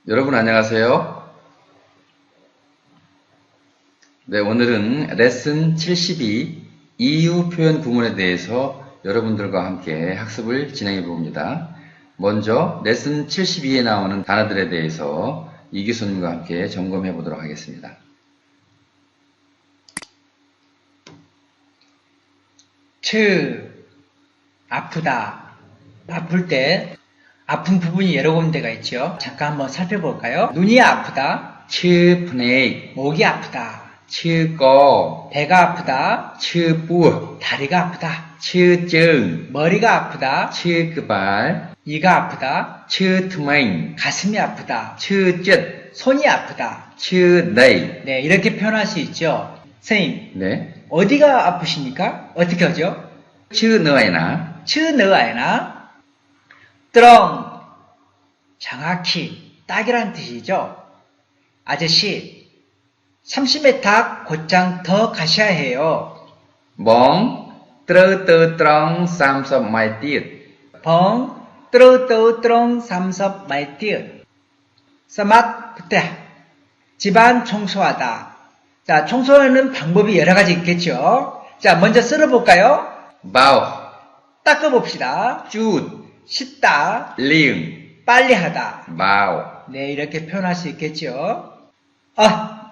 여러분 안녕하세요. 네, 오늘은 레슨 72 이유 표현 구문에 대해서 여러분들과 함께 학습을 진행해 봅니다. 먼저 레슨 72에 나오는 단어들에 대해서 이 교수님과 함께 점검해 보도록 하겠습니다. 아프다. 아플 때 아픈 부분이 여러 군데가 있죠. 잠깐 한번 살펴볼까요? 눈이 아프다. 치プ네, 목이 아프다. 치個, 배가 아프다. 치 뿌, 다리가 아프다. 치 chân, 머리가 아프다. 치个발, 이가 아프다. 치 թ mênh, 가슴이 아프다. 치 chân, 손이 아프다. 치 đầy. 네, 이렇게 표현할 수 있죠. 선생님, 네, 어디가 아프십니까? 어떻게 하죠? 치 nơi nào? 츠너아이나 뚜렁 정확히 딱이란 뜻이죠. 아저씨 30m 곧장 더 가셔야 해요. Bóng trơ tơ trong 30 tiết. 벙 뚜렁 삼섭 말띠 사맛부터 집안 청소하다. 자, 청소하는 방법이 여러 가지 있겠죠. 자, 먼저 쓸어볼까요? Bao 닦아봅시다. chút 씻다, liền 빨리 하다. bao. 네, 이렇게 표현할 수 있겠죠.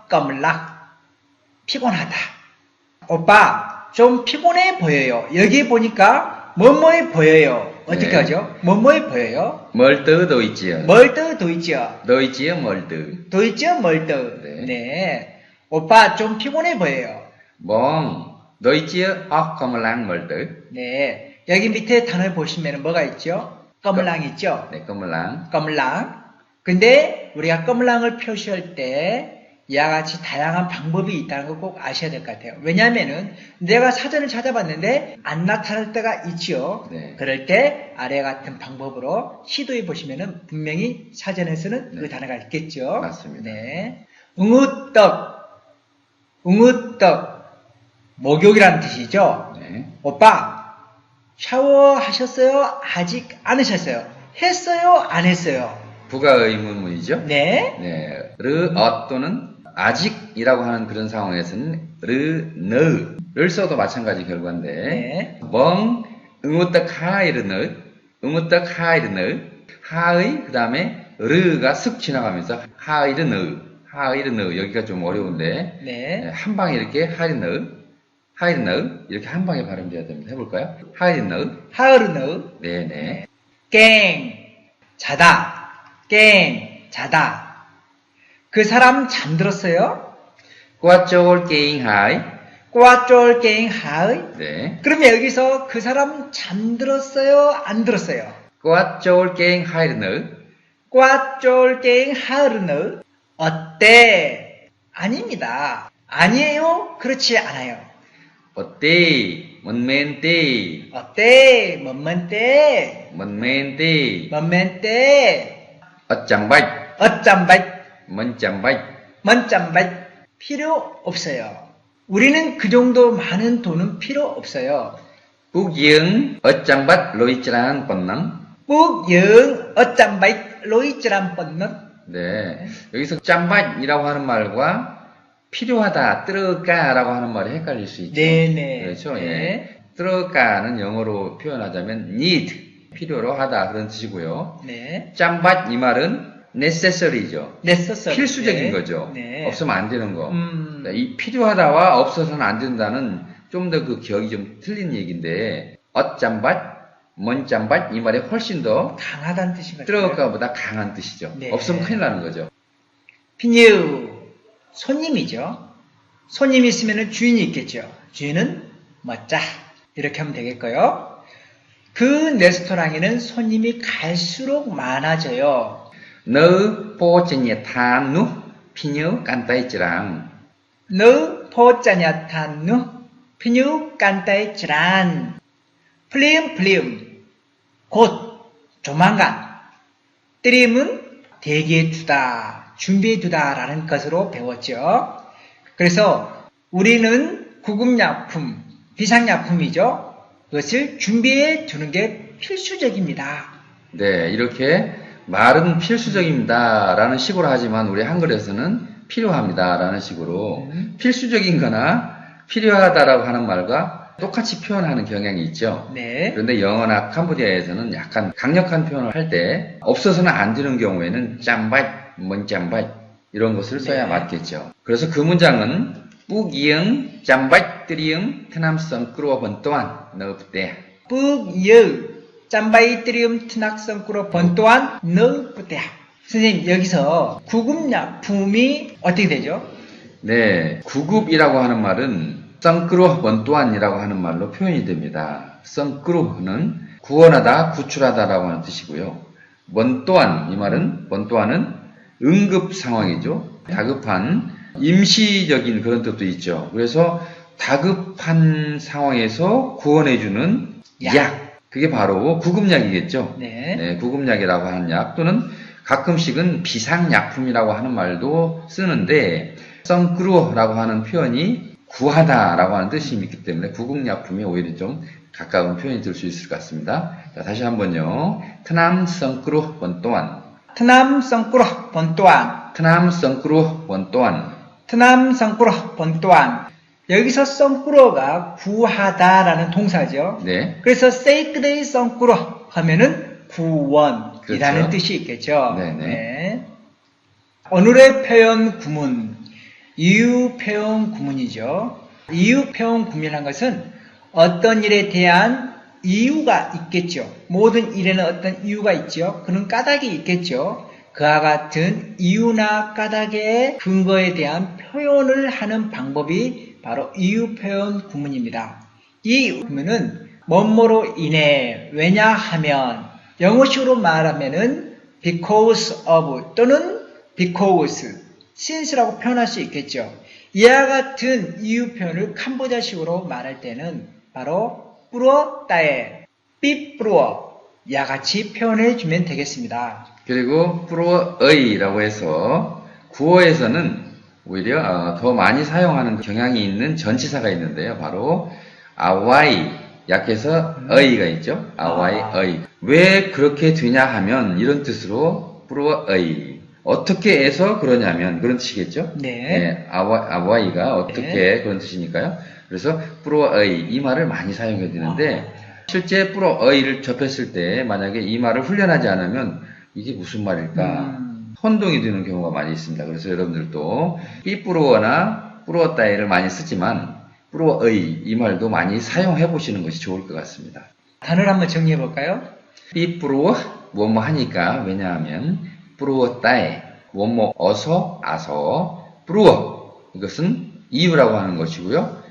껌락 피곤하다. 오빠, 좀 피곤해 보여요. 여기 보니까 뭐뭐해 보여요. 어떻게 네. 하죠? 뭐뭐해 보여요? 멀뜨 도이지요. 멀떠 도이죠. 도이지요 멀뜨. 도이죠, 멀떠. 네. 네. 오빠, 좀 피곤해 보여요. Bóng 도이지요 óc comlang 멀뜨. 네. 여기 밑에 단어 보시면 뭐가 있죠? 껌랑 있죠? 네, comlang. 껌랑. 근데 우리가 껌랑을 표시할 때 이와 같이 다양한 방법이 있다는 거 꼭 아셔야 될 것 같아요. 왜냐하면은 내가 사전을 찾아봤는데 안 나타날 때가 있죠. 네. 그럴 때 아래 같은 방법으로 시도해 보시면은 분명히 사전에서는 네. 그 단어가 있겠죠. 맞습니다. 네. 웅우떡. 목욕이라는 뜻이죠. 네. 오빠, 샤워하셨어요? 아직 안 하셨어요? 했어요? 안 했어요? 부가 의문문이죠. 네. 네. 르 또는 아직이라고 하는 그런 상황에서는 르를 써도 마찬가지 결과인데 네. 멍 응우떡 응우떡 하의 그 다음에 르가 슥 지나가면서 하이르느 여기가 좀 어려운데 네. 한 방에 이렇게 하이르느 이렇게 한 방에 발음돼야 됩니다. 해볼까요? 하이르느. 하으르느. 네네. 깽. 자다. 그 사람 잠들었어요? 꽈쫄 게잉 하이. 꽈쫄 깽 하의. 네. 그러면 여기서 그 사람 잠들었어요? 안 들었어요? 꽈쫄 게잉 하이르느. 꽈쫄 깽 하으르느. 어때? 아닙니다. 아니에요? 그렇지 않아요. 어때? 뭔맨때? 어때? 뭔만때? 뭔맨때? 뭔맨때? 어짬바이? 어짬밭? 뭔짬바이? 먼짬밭? 필요 없어요. 우리는 그 정도 많은 돈은 필요 없어요. 북영 어짬밭 로이치라는 번능? 묵영 어짬밭 로이즈란 뻔는 네. 여기서 짬밭이라고 하는 말과 필요하다, 뜨르까라고 하는 말이 헷갈릴 수 있죠. 네네. 그렇죠. 네. 예. 뜨르까는 영어로 표현하자면 need, 필요로 하다 그런 뜻이고요. 네. 짬밭 이 말은 necessary죠. necessary. 필수적인 네. 거죠. 네. 없으면 안 되는 거. 이 필요하다와 없어서는 안 된다는 좀 더 그 기억이 좀 틀린 얘기인데 어짬밭, 뭔짬밭 이 말이 훨씬 더 강하다는 뜻이거든요. 뜨르까보다 강한 뜻이죠. 네. 없으면 큰일 나는 거죠. 피뉴 손님이죠. 손님이 있으면 주인이 있겠죠. 주인은 멋자 이렇게 하면 되겠고요. 그 레스토랑에는 손님이 갈수록 많아져요. 너 포చె니에 탄누 피뉴 깐따이지랑 너 포짜냐탄누 피뉴 깐따이지란 플리움 곧 조만간 뜨림은 대기해 두다 준비해 두다라는 것으로 배웠죠. 그래서 우리는 구급약품 비상약품이죠. 그것을 준비해 두는 게 필수적입니다. 네, 이렇게 말은 필수적입니다 라는 식으로 하지만 우리 한글에서는 필요합니다 라는 식으로 필수적인 거나 필요하다라고 하는 말과 똑같이 표현하는 경향이 있죠. 네. 그런데 영어나 캄보디아에서는 약간 강력한 표현을 할 때 없어서는 안 되는 경우에는 짬바이, 뭔 짬바이 이런 것을 써야 네. 맞겠죠. 그래서 그 문장은 뿌기응 짬바이 뜨리응 트남성 끌어 번또한 넣을때 뿌기응 짬바이 뜨리움 트낙성꾸로 번또한 너뿌대. 선생님 여기서 구급약품이 어떻게 되죠? 네, 구급이라고 하는 말은 썬크로 번또한이라고 하는 말로 표현이 됩니다. 썬크로는 구원하다, 구출하다라고 하는 뜻이고요. 번또한 이 말은 번또한은 응급 상황이죠. 다급한 임시적인 그런 뜻도 있죠. 그래서 다급한 상황에서 구원해주는 약. 그게 바로 구급약이겠죠. 네. 네, 구급약이라고 하는 약 또는 가끔씩은 비상약품이라고 하는 말도 쓰는데 썬크루어라고 하는 표현이 구하다라고 하는 뜻이 있기 때문에 구급약품이 오히려 좀 가까운 표현이 될 수 있을 것 같습니다. 자, 다시 한번요. 트남 썬크루 번또한 트남 성꾸로 번또한 트남 썬크루 번또한 트남 성꾸로 번또한 여기서 성꾸로가 구하다라는 동사죠. 네. 그래서 세이크데이 성꾸로 하면은 구원이라는 그렇죠. 뜻이 있겠죠. 네네. 네. 오늘의 표현 구문 이유 표현 구문이죠. 이유 표현 구문이라는 것은 어떤 일에 대한 이유가 있겠죠. 모든 일에는 어떤 이유가 있죠. 그런 까닭이 있겠죠. 그와 같은 이유나 까닭의 근거에 대한 표현을 하는 방법이 바로 이유 표현 구문입니다. 이 구문은 뭐뭐로 인해, 왜냐하면, 영어식으로 말하면은 because of 또는 because, since라고 표현할 수 있겠죠. 이와 같은 이유 표현을 캄보디아식으로 말할 때는 바로 뿌러 따에, 삐뿌러 이와 같이 표현해 주면 되겠습니다. 그리고 프로의라고 해서 구어에서는 오히려 더 많이 사용하는 경향이 있는 전치사가 있는데요. 바로 아와이 약해서 의가 있죠. 아와이 의. 왜 그렇게 되냐 하면 이런 뜻으로 프로의 어떻게 해서 그러냐면 그런 뜻이겠죠. 네. 아와이가 어떻게 네. 그런 뜻이니까요. 그래서 프로의 이 말을 많이 사용해야 되는데 실제 프로의를 접했을 때 만약에 이 말을 훈련하지 않으면 이게 무슨 말일까? 혼동이 되는 경우가 많이 있습니다. 그래서 여러분들도 삐뿌로어나 뿌로따이를 많이 쓰지만 뿌로의 이 말도 많이 사용해 보시는 것이 좋을 것 같습니다. 단어를 한번 정리해 볼까요? 삐뿌로 뭐뭐 하니까 왜냐하면 뿌로따이 뭐뭐 어서 아서 뿌루어 이것은 이유라고 하는 것이고요.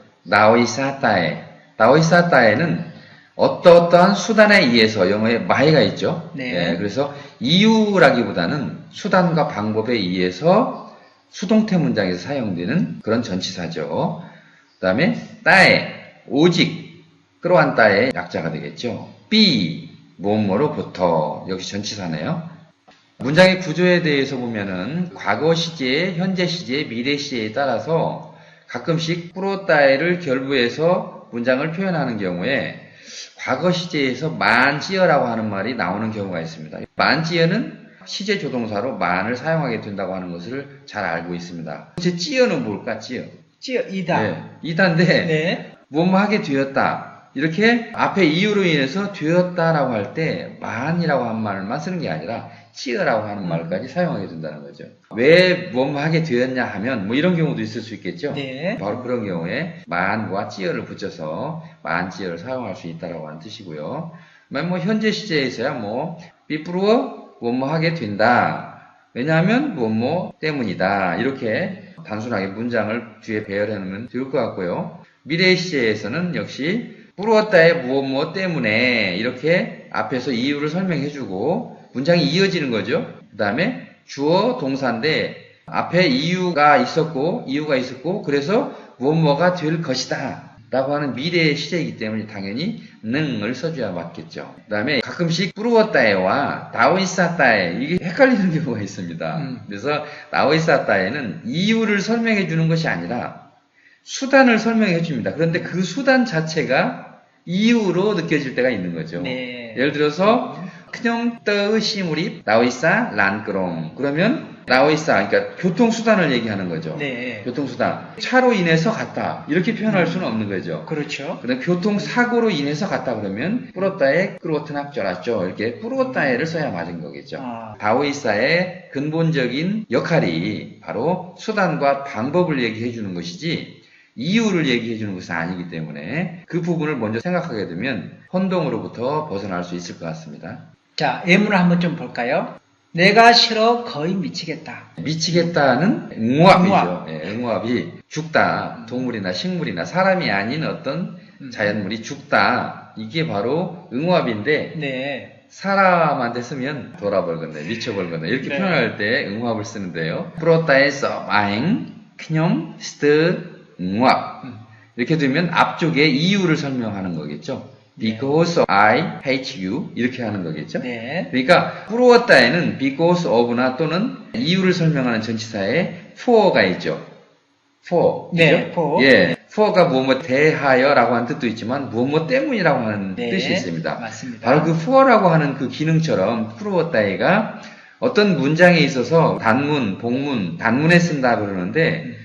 나오이사따에는 어떠한 수단에 의해서 영어에 마이가 있죠. 네. 그래서 이유라기보다는 수단과 방법에 의해서 수동태 문장에서 사용되는 그런 전치사죠. 그 다음에 따에 오직 끌어안 따의 약자가 되겠죠. 삐 뭐뭐로부터 역시 전치사네요. 문장의 구조에 대해서 보면은 과거 시제, 현재 시제, 미래 시제에 따라서 가끔씩 뿌로따에를 결부해서 문장을 표현하는 경우에 과거 시제에서 만지어라고 하는 말이 나오는 경우가 있습니다. 만지어는 시제 조동사로 만을 사용하게 된다고 하는 것을 잘 알고 있습니다. 제 찌어는 뭘까? 찌어. 이다. 네, 이다인데 네. 뭐뭐 하게 되었다. 이렇게 앞에 이유로 인해서 되었다라고 할 때 만이라고 하는 말만 쓰는 게 아니라 찌어라고 하는 말까지 사용하게 된다는 거죠. 왜 뭐뭐 하게 되었냐 하면 뭐 이런 경우도 있을 수 있겠죠. 네. 바로 그런 경우에 만과 찌어를 붙여서 만찌어를 사용할 수 있다라고 하는 뜻이고요. 뭐 현재 시제에서야 뭐 삐뿌르어 뭐뭐 하게 된다. 왜냐하면 뭐뭐 때문이다. 이렇게 단순하게 문장을 뒤에 배열해 놓으면 좋을 것 같고요. 미래 시제에서는 역시 뿌루었다의 무엇 때문에 이렇게 앞에서 이유를 설명해주고 문장이 이어지는 거죠. 그 다음에 주어 동사인데 앞에 이유가 있었고 그래서 무엇뭐가 될 것이다 라고 하는 미래의 시제이기 때문에 당연히 능을 써줘야 맞겠죠. 그 다음에 가끔씩 뿌루었다에와 나오이사따에 이게 헷갈리는 경우가 있습니다. 그래서 나오이사따에는 이유를 설명해 주는 것이 아니라 수단을 설명해 줍니다. 그런데 그 수단 자체가 이유로 느껴질 때가 있는 거죠. 네. 예를 들어서 그냥 뜨시무리 나오이사 란끄롱. 그러면 나오이사, 그러니까 교통수단을 얘기하는 거죠. 네. 교통수단. 차로 인해서 갔다. 이렇게 표현할 수는 없는 거죠. 그렇죠. 그다음 교통사고로 인해서 갔다 그러면 뿌로따에 꾸로트납절았죠. 이렇게 뿌로따에를 써야 맞은 거겠죠. 다오이사의 근본적인 역할이 바로 수단과 방법을 얘기해 주는 것이지 이유를 얘기해 주는 것은 아니기 때문에 그 부분을 먼저 생각하게 되면 혼동으로부터 벗어날 수 있을 것 같습니다. 자, 예문을 한번 좀 볼까요? 내가 싫어 거의 미치겠다. 미치겠다는 응호합이죠. 응호합. 예, 응호합이 죽다. 동물이나 식물이나 사람이 아닌 어떤 자연물이 죽다. 이게 바로 응호합인데 네. 사람한테 쓰면 돌아버리거나 미쳐버리거나 이렇게 네. 표현할 때 응호합을 쓰는데요. 프로타에서 마행, 크뇽, 스트, 응호합. 이렇게 되면 앞쪽에 이유를 설명하는 거겠죠. Because I hate you 이렇게 하는 거겠죠. 네. 그러니까 뿌로웠다에는 because of나 또는 이유를 설명하는 전치사에 for가 있죠. for. 네, 그죠? for. 예. for가 무엇 대하여라고 하는 뜻도 있지만 무엇 때문이라고 하는 네, 뜻이 있습니다. 맞습니다. 바로 그 for라고 하는 그 기능처럼 뿌로웠다에가 어떤 문장에 있어서 단문, 복문, 단문에 쓴다 그러는데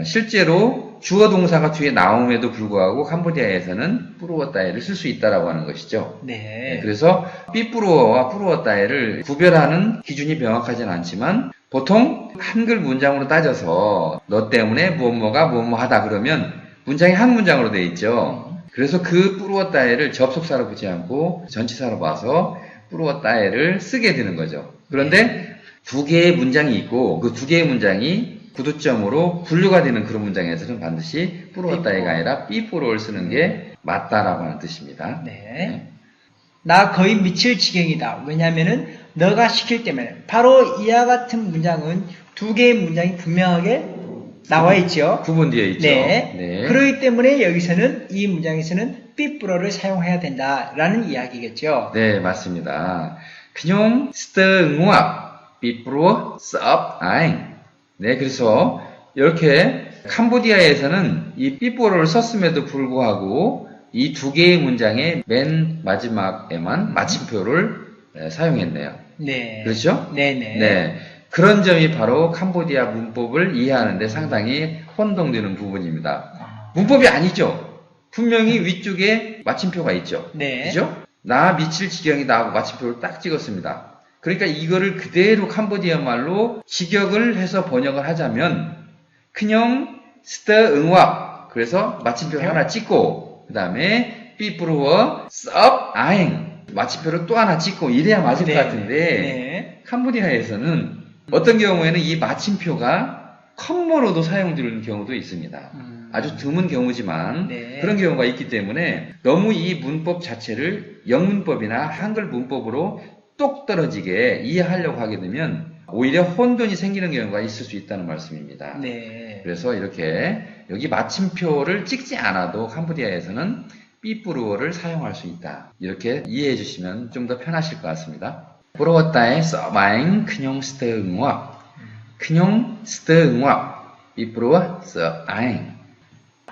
실제로 주어 동사가 뒤에 나옴에도 불구하고 캄보디아에서는 뿌루어따에를 쓸 수 있다라고 하는 것이죠. 네. 그래서 삐뿌루어와 뿌루어따에를 구별하는 기준이 명확하진 않지만 보통 한글 문장으로 따져서 너 때문에 무엇뭐가 무엇뭐 하다 그러면 문장이 한 문장으로 되어 있죠. 그래서 그 뿌루어따에를 접속사로 보지 않고 전치사로 봐서 뿌루어따에를 쓰게 되는 거죠. 그런데 두 개의 문장이 있고 그 두 개의 문장이 구두점으로 분류가 되는 그런 문장에서는 반드시 뿌로따이가 아니라 삐뿌로를 쓰는 게 맞다라고 하는 뜻입니다. 네. 나 거의 미칠 지경이다. 왜냐하면은 너가 시킬 때문에 바로 이와 같은 문장은 두 개의 문장이 분명하게 나와 있죠. 구분되어 있죠. 네. 그렇기 때문에 여기서는 이 문장에서는 삐뿌로를 사용해야 된다라는 이야기겠죠. 네, 맞습니다. 그냥 스트응우압 삐뿌로 썹 아잉. 네, 그래서 이렇게 캄보디아에서는 이 삐뽀로를 썼음에도 불구하고 이 두 개의 문장의 맨 마지막에만 마침표를 사용했네요. 네. 그렇죠? 네네. 네. 그런 점이 바로 캄보디아 문법을 이해하는데 상당히 혼동되는 부분입니다. 문법이 아니죠. 분명히 위쪽에 마침표가 있죠. 네. 그죠? 나 미칠 지경이다 하고 마침표를 딱 찍었습니다. 그러니까 이거를 그대로 캄보디아 말로 직역을 해서 번역을 하자면 그냥 스터 응왑 그래서 마침표 하나 찍고 그 다음에 삐뿌르워 썹 아행 마침표를 또 하나 찍고 이래야 맞을 것 같은데 캄보디아에서는 어떤 경우에는 이 마침표가 컴머로도 사용되는 경우도 있습니다. 아주 드문 경우지만 그런 경우가 있기 때문에 너무 이 문법 자체를 영문법이나 한글 문법으로 똑 떨어지게 이해하려고 하게 되면 오히려 혼돈이 생기는 경우가 있을 수 있다는 말씀입니다. 네. 그래서 이렇게 여기 마침표를 찍지 않아도 캄보디아에서는 삐뿌루어를 사용할 수 있다. 이렇게 이해해 주시면 좀 더 편하실 것 같습니다. 뿌루어따의 써마잉 큰용 스테응와 큰용 스테응와 삐뿌루어 써아잉.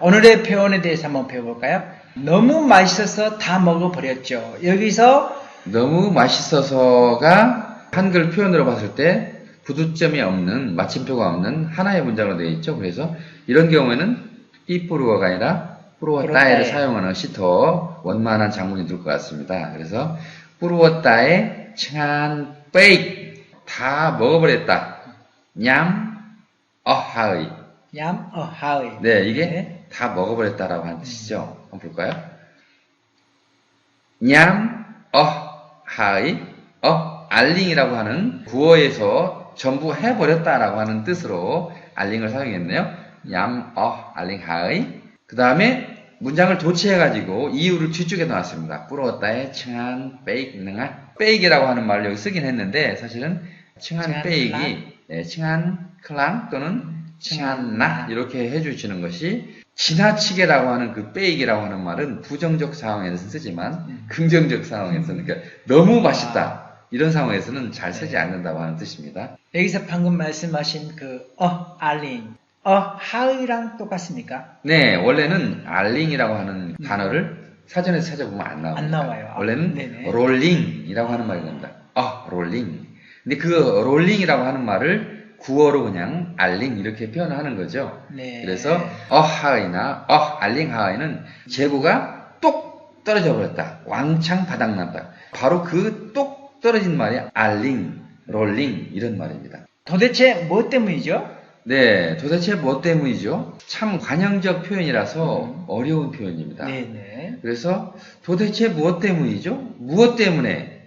오늘의 표현에 대해서 한번 배워볼까요? 너무 맛있어서 다 먹어버렸죠. 여기서 너무 맛있어서가 한글 표현으로 봤을 때 구두점이 없는 마침표가 없는 하나의 문장으로 되어 있죠. 그래서 이런 경우에는 삐뿌루어가 아니라 뿌루어따에를 사용하는 것이 더 원만한 장문이 될 것 같습니다. 그래서 뿌루어따에 칭한 베이크 다 먹어버렸다. 냠 어하의 얌 어하의 네, 이게 다 먹어버렸다라고 하는 뜻이죠. 한번 볼까요? 냠 하이, 알링이라고 하는 구어에서 전부 해버렸다라고 하는 뜻으로 알링을 사용했네요. 얌, 알링, 하이. 그 다음에 문장을 도치해가지고 이유를 뒤쪽에 넣었습니다. 뿌러웠다에 칭한, 베이크, 능한. 베이크라고 하는 말을 여기 쓰긴 했는데 사실은 칭한 베이크, 칭한 클랑 또는 칭한 나 이렇게 해주시는 것이 지나치게라고 하는 그 베이기라고 하는 말은 부정적 상황에서 쓰지만 긍정적 상황에서는 그러니까 너무 맛있다 이런 상황에서는 잘 쓰지 않는다고 하는 뜻입니다. 여기서 방금 말씀하신 그 알링 하의랑 똑같습니까? 네, 원래는 알링이라고 하는 단어를 사전에서 찾아보면 안 나옵니다. 안 나와요. 원래는 네네. 롤링이라고 하는 말이 됩니다. 롤링. 근데 그 롤링이라고 하는 말을 구어로 그냥 알링 이렇게 표현하는 거죠. 네. 그래서 하이나 알링 하이는 재고가 똑 떨어져 버렸다. 왕창 바닥났다. 바로 그 똑 떨어진 말이 알링, 롤링 이런 말입니다. 도대체 뭐 때문이죠? 네, 도대체 뭐 때문이죠? 참 관형적 표현이라서 어려운 표현입니다. 네네. 그래서 도대체 무엇 때문이죠? 무엇 때문에?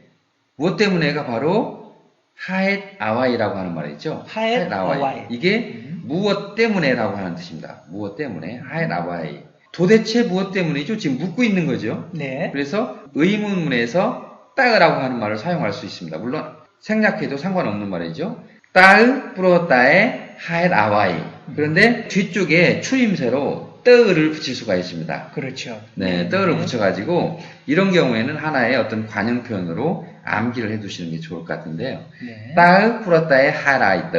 무엇 때문에가 바로 하엣 아와이라고 하는 말이죠. 하엣 아와이. 이게 무엇 때문에라고 하는 뜻입니다. 무엇 때문에? 하엣 아와이. 도대체 무엇 때문이죠? 지금 묻고 있는 거죠. 네. 그래서 의문문에서 따으라고 하는 말을 사용할 수 있습니다. 물론 생략해도 상관없는 말이죠. 따으 뿌러따에 하엣 아와이. 그런데 뒤쪽에 추임새로 떠를 붙일 수가 있습니다. 그렇죠. 네, 떠를 붙여가지고 이런 경우에는 하나의 어떤 관형 표현으로 암기를 해두시는 게 좋을 것 같은데요. 네. 따으 뿌러따에 하라이 떠,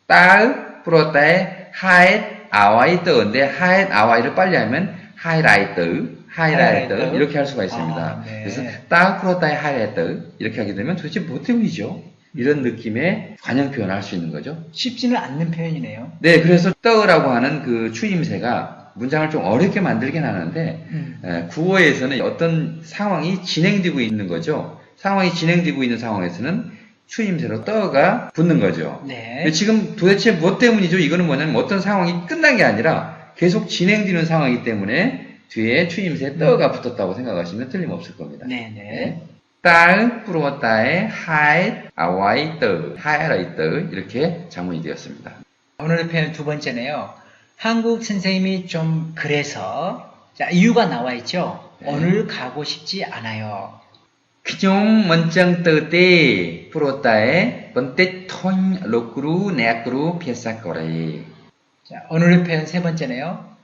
따으 뿌러따에 하엣 아와이 떠인데 하엣 아와이를 빨리 하면 하이라이 떠, 하이라이 떠 이렇게 할 수가 있습니다. 네. 그래서 따으 뿌러따에 하이라이 떠 이렇게 하게 되면 도대체 뭐 때문이죠? 이런 느낌의 관형 표현을 할 수 있는 거죠. 쉽지는 않는 표현이네요. 네, 그래서 떠라고 하는 그 추임새가 문장을 좀 어렵게 만들긴 하는데 구어에서는 어떤 상황이 진행되고 있는 거죠. 상황이 진행되고 있는 상황에서는 추임새로 떠가 붙는 거죠. 네. 근데 지금 도대체 무엇 때문이죠? 이거는 뭐냐면 어떤 상황이 끝난 게 아니라 계속 진행되는 상황이기 때문에 뒤에 추임새 떠가 붙었다고 생각하시면 틀림없을 겁니다. 네네. 네. 따 뿌러따에 하엣 아와이 떠, 하에라이 떠 이렇게 작문이 되었습니다. 오늘의 표현 두 번째네요. 한국 선생님이 좀 그래서 자, 이유가 나와 있죠. 네. 오늘 가고 싶지 않아요. 그종 먼짱 떠때 뿌러따에 번때 톤 로꾸루 네꾸루 피사거래. 자, 오늘의 표현 세 번째네요.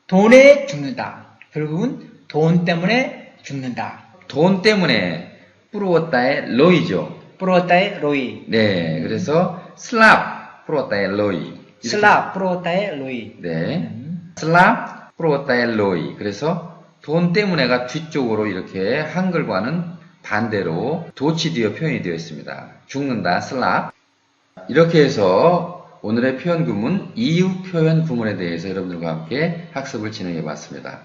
돈에 죽는다. 결국은 돈 때문에 죽는다. 돈 때문에 뿌러따에 로이죠. 프로타의 로이. 네, 그래서 슬랍 뿌러따에 로이. 슬랍 프로타의 로이. 네, 슬랍 뿌러따에 로이. 그래서 돈 때문에가 뒤쪽으로 이렇게 한글과는 반대로 도치되어 표현이 되어 있습니다. 죽는다, 슬랍. 이렇게 해서 오늘의 표현 구문, 이유 표현 구문에 대해서 여러분들과 함께 학습을 진행해 봤습니다.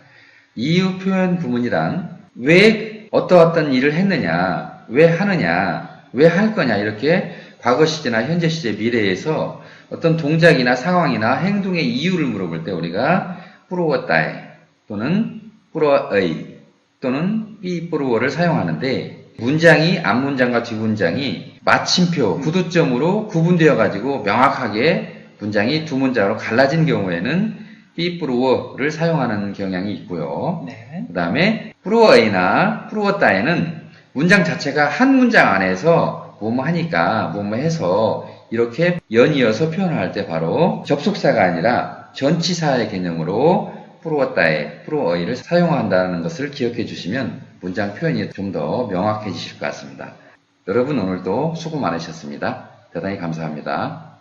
이유 표현 구문이란 왜 어떠어떤 일을 했느냐, 왜 하느냐, 왜 할 거냐 이렇게 과거 시제나 현재 시제, 미래에서 어떤 동작이나 상황이나 행동의 이유를 물어볼 때 우리가 뿌르워따이 또는 뿌러의 또는 삐뿌르워를 사용하는데 문장이 앞문장과 뒷문장이 마침표, 구두점으로 구분되어 가지고 명확하게 문장이 두 문장으로 갈라진 경우에는 삐뿌르워를 사용하는 경향이 있고요. 네. 그 다음에 뿌르워이나 뿌르워따에는 문장 자체가 한 문장 안에서 뭐뭐 하니까 뭐뭐 해서 이렇게 연이어서 표현할 때 바로 접속사가 아니라 전치사의 개념으로 뿌르워따에, 뿌르워이를 사용한다는 것을 기억해 주시면 문장 표현이 좀 더 명확해지실 것 같습니다. 여러분 오늘도 수고 많으셨습니다. 대단히 감사합니다.